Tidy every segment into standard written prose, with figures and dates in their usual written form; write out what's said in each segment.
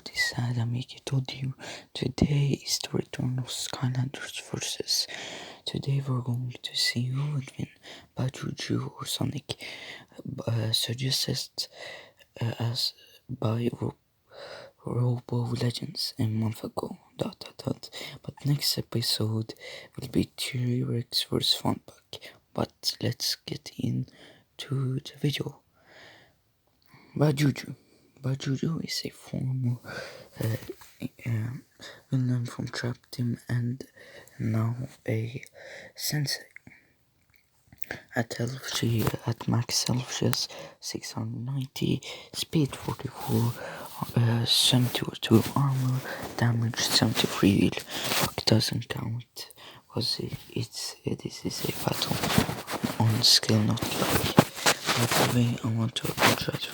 this is Adam told you. Today is the return of Skylanders versus. Today we're going to see who would win, by Juju or Sonic, suggested as by Robo Legends a month ago. But next episode will be T-Rex vs Funpack. But let's get into the video. By Juju. Juju is a former villain from Trap Team and now a sensei. At max health she has 690, speed 44, 72 armor, damage 73. Luck doesn't count because this is a battle on skill, not luck. By the way, I want to apologize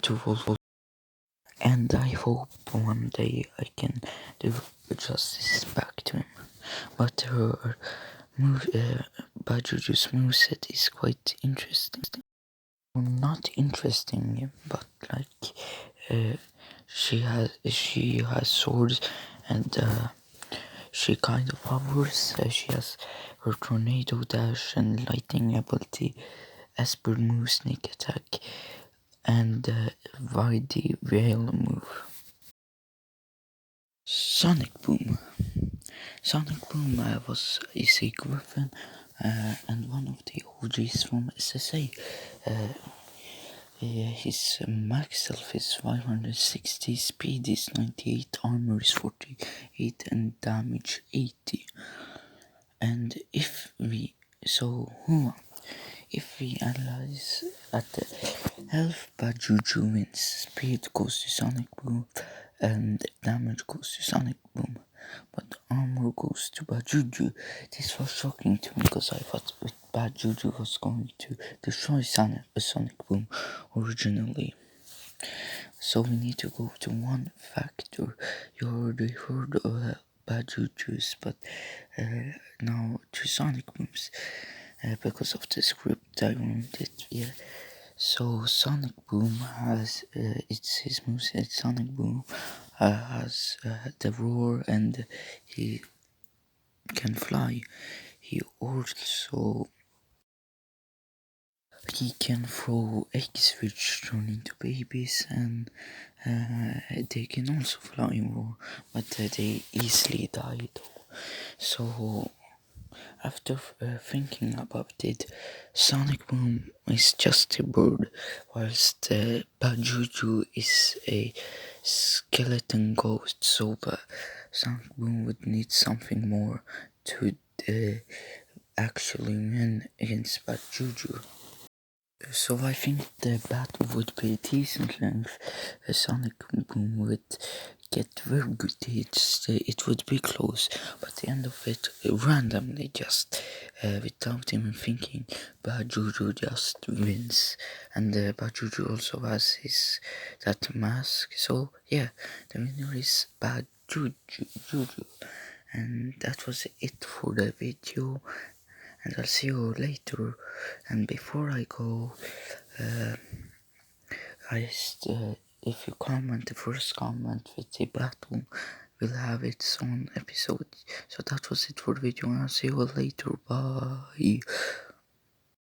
to Volvo, and I hope one day I can do justice back to him. But her Bajuju's moveset is quite interesting. Well, not interesting, but like she has swords and she kind of hovers. She has her tornado dash and lightning ability, Esper move, sneak attack, and Vidi Veil move. Sonic Boom. Sonic Boom is a griffin and one of the OGs from SSA. His max health is 560, speed is 98, armor is 48, and damage 80. And if we analyze at the health, Juju wins, speed goes to Sonic Boom, and damage goes to Sonic Boom, but armor goes to Juju. This was shocking to me because I thought Juju was going to destroy Sonic Boom originally. So we need to go to one factor. You already heard of Juju's, but now to Sonic Booms. Because of the script I wanted, yeah. So Sonic Boom has it's his moveset. Sonic Boom has the roar and he can fly. He can throw eggs which turn into babies, and they can also fly and roar, but they easily die though. So after thinking about it, Sonic Boom is just a bird, whilst Juju is a skeleton ghost, so Sonic Boom would need something more to actually win against Juju. So I think the battle would be a decent length. Sonic Boom would get very good hits. It would be close, but at the end of it, randomly, just without even thinking, Juju just wins. And Juju also has that mask. So yeah, the winner is Juju. And that was it for the video. And I'll see you later. And before I go, if you comment the first comment with the battle, will have its own episode. So that was it for the video, and I'll see you later. Bye.